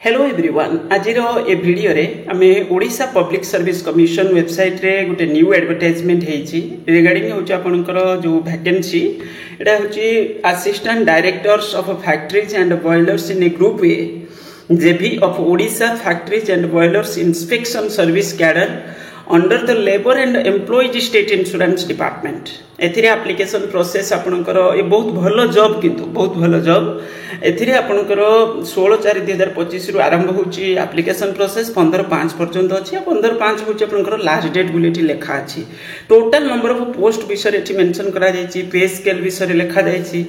Hello everyone आज ए video रे आमे Odisha public service commission website रे गोटे न्यू एडवर्टाइजमेंट हेची रिगार्डिंग होची आपनकर जो वैकेंसी एटा होची assistant directors of factories and boilers in a group A JB of Odisha factories and boilers inspection service cadre under the labour and employees state insurance department एथिरे application process आपनकर ये बहुत भलो जॉब किंतु बहुत भलो जॉब एथिरे आपनकर 16/4/2025 रु आरंभ होची एप्लिकेशन प्रोसेस 15/5 पर्यंत अछि 15/5 होची आपनकर लास्ट डेट बुलेटी लेखा अछि टोटल नंबर ऑफ पोस्ट विषय एठी मेंशन करा जायछि पे स्केल विषय लेखा जायछि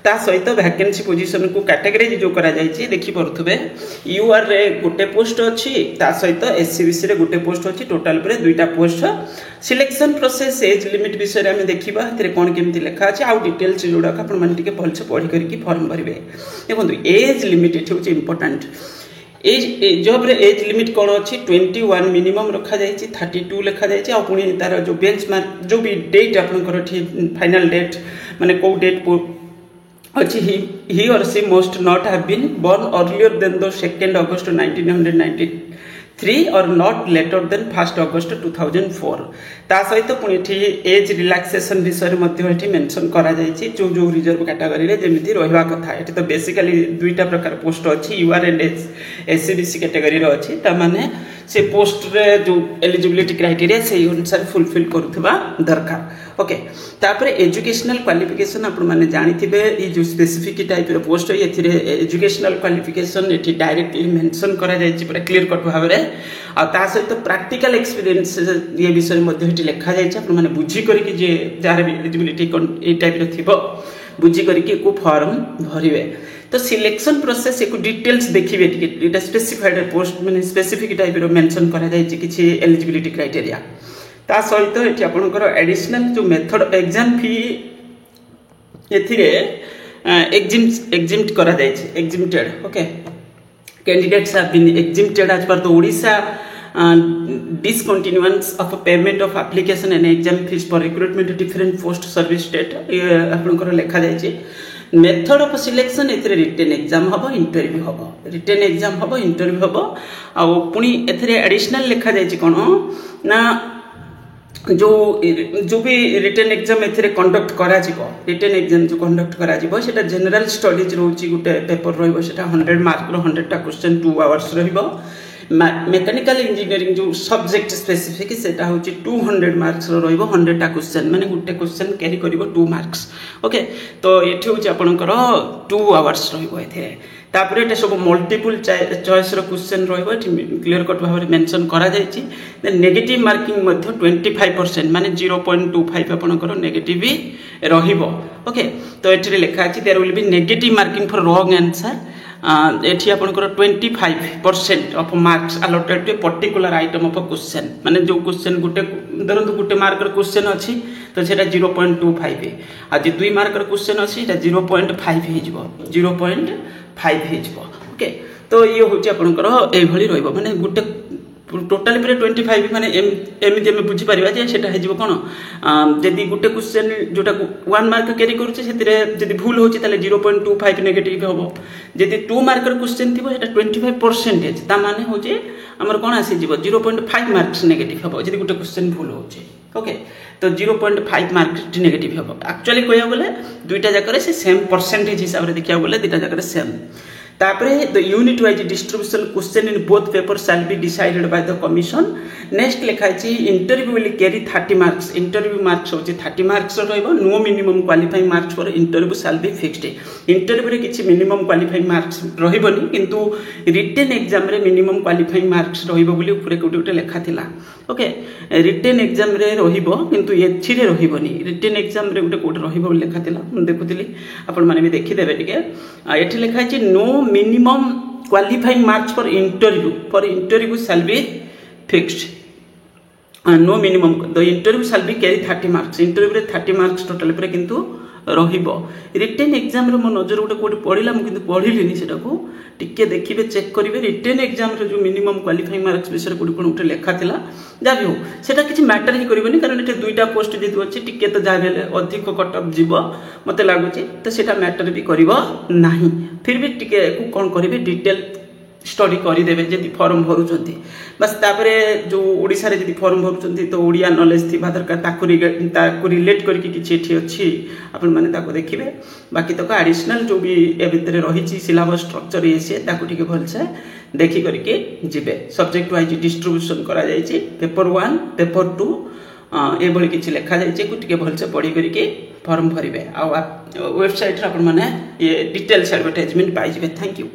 ता सहित वैकेंसी पोजीशन को कैटेगराइज जो करा जायछि देखि परथुबे यूआर रे गुटे पोस्ट अछि ता सहित एससीबीसी रे गुटे पोस्ट अछि टोटल पर दुईटा post selection process age limit विषय रे हम देखिबा तेरे कोन केमति लेखा अछि आउ डिटेल्स जोडा आपण मन टिके भलसे पढी करके फॉर्म भरबे देखंतु एज लिमिट एठी होछि इंपोर्टेंट एज जॉब रे एज लिमिट कोन अछि 21 मिनिमम रखा जायछि 32 लेखा जायछि आ पुनी तार जो बेंचमार्क जो भी डेट आपण कर ठी फाइनल डेट माने को डेट अच्छी he or she must not have been born earlier than the 2nd August 1993 or not later than 1st August 2004 ता सहित पुणी एज रिलैक्सेशन विषय मध्ये मेंशन करा जायछि जो जो रिजर्व कैटेगरी रे जेमिति रहबा कथा एठी तो बेसिकली दुईटा प्रकार पोस्ट अछि यूआर एंड एससीबीसी कैटेगरी रो अछि ता माने से पोस्ट रे जो एलिजिबिलिटी क्राइटेरिया से अनुसार फुलफिल करूथबा दरकार ओके तापरे एजुकेशनल क्वालिफिकेशन आपण माने जानिथिबे ई जो स्पेसिफिक टाइप रो पोस्ट है एथिरे एजुकेशनल क्वालिफिकेशन एठी डायरेक्टली मेंशन करा जायछि पूरा क्लियर कट भाबरे आ ता सहित प्रैक्टिकल एक्सपीरियंस ये विषय मध्ये एठी लेखा जायछि आपण माने बुझी करके जे जार भी एलिजिबिलिटी ए टाइप रो थिबो बुझी करके को फॉर्म भरिवे तो सिलेक्शन प्रोसेस एको डिटेल्स देखिबे टिके एटा स्पेसिफाइड पोस्ट माने स्पेसिफिक टाइप रो मेंशन करा जायछि किछि एलिजिबिलिटी क्राइटेरिया ता सहित एठी आपनकर एडिशनल जो मेथड एग्जाम फी एथिरे एग्जिम्ट करा जायछि exempted okay candidates have been exempted as per the Odisha discontinuance of payment of application and exam fees for recruitment different post service state आपनकर लेखा जायछि मेथड ऑफ सिलेक्शन एथिरे रिटन एग्जाम हबो interview हबो written exam हबो interview हबो आ पुनी एथिरे एडिशनल लेखा जायछि कोन ना जो भी रिटन एग्जाम एथिरे कंडक्ट करा जिवो रिटन एग्जाम जो कंडक्ट करा जिवो सेटा जनरल स्टडीज रहउछि गुटे पेपर रहइबो सेटा 100 मार्क रो 100 टा क्वेश्चन 2 आवर्स रहइबो मेकानिकल इंजीनियरिंग जो सब्जेक्ट स्पेसिफिक सेटा होची 200 मार्क्स रो रहइबो 100 टा क्वेश्चन माने गुटे क्वेश्चन कैरी करिवो 2 मार्क्स ओके तो एठी होची आपनकर 2 आवर्स रहइबो एथे तापरे एटा सब मल्टीपल चॉइस रो क्वेश्चन रहइबो एठी क्लियर कट भाबरे मेंशन करा जायछि देन नेगेटिव मार्किंग मध्ये 25% माने 0.25 आपनकर नेगेटिव भी रहइबो ओके तो एठी लेखा अछि there will be negative marking for wrong answer एठी आपनकर 25% of marks allotted to particular item of question माने जो क्वेश्चन गुटे धरंतु गुटे मार्क रो क्वेश्चन अछि तो सेटा 0.25 आ जे 2 मार्क रो क्वेश्चन अछि सेटा 0.5 हिजबो 0.5 हिजबो ओके तो ये होची आपनकर ए भली रहइबो माने गुटे टोटल पर 25 माने एमिति हम बुझी परिबा जे सेटा हेजिबो कोन जदी गुटे क्वेश्चन जोटा 1 मार्क कैरी करूचे सेतिरे जदी भूल होची ताले 0.25 नेगेटिव होबो जदी 2 मार्क रो क्वेश्चन थिबो सेटा 25% ता माने होचे हमर कोन आसी जिवो 0.5 मार्क्स नेगेटिव होबो जदी गुटे क्वेश्चन भूल होचे ओके तो 0.5 मार्क नेगेटिव होबो एक्चुअली कोया बोले दुईटा जाकरे से सेम परसेंटेज हिसाब रे देखिया बोले दुईटा जाकरे सेम तापरे the unit wise distribution question in both paper shall be decided by the commission next लिखा छि interview will carry 30 marks interview marks होछि 30 मार्क्स रहइबो no minimum qualifying marks for interview shall be fixed interview रे किछि minimum qualifying marks रहइबोनी किंतु written exam रे minimum qualifying marks रहइबो बोली ऊपर कोटे लेखा थिला ओके रिटन एग्जाम रे रहइबो किंतु एथिरे रहइबोनी रिटन एग्जाम रे कोटे रहइबो लेखा थिला हम देखुथिली आपण माने भी देखि देबे टिके एठी लेखा छि no minimum qualifying marks for interview shall be fixed no minimum the interview shall be carry 30 marks interview रे 30 marks total पर किंतु रहिबो रिटन एग्जाम रे मो नजर गोटे कोटे पढिला म किंतु पढिलिनी सेटा को टिके देखिबे चेक करिवे रिटन एग्जाम रे जो मिनिमम क्वालिफाइंग मार्क्स विषय कोटे कोन उठे लेखा थिला जा भी हो सेटा किछि मैटर ही करिवनी कारण एटे दुईटा पोस्ट जेतु अछि टिके तो जा भेले अधिक कट ऑफ जीवो मते लागुची तो सेटा मैटर भी करिवो नाही फिर भी टिके को कोन करिवे डिटेल स्टडी करदेवे जब फॉर्म भरुंट बस तापर जो ओडिशा रे जब फॉर्म भरुंट तो ओडिया नॉलेज थी दरकार रिलेट करके अच्छी आपण मैंने देखिए बाकी तक एडिशनल जो भी ए भितर रही सिलेबस स्ट्रक्चर ये सी भलसे देखी करके जीवे सब्जेक्ट वाइज डिस्ट्रीब्यूशन करा जायछि पेपर 1 पेपर 2 ये भली किछि लिखा जायछि भलसे पढ़ी करके फॉर्म भरिवे आ वेबसाइट रे आपण माने ये डिटेल्स एडवर्टाइजमेंट पाइबे। Thank you.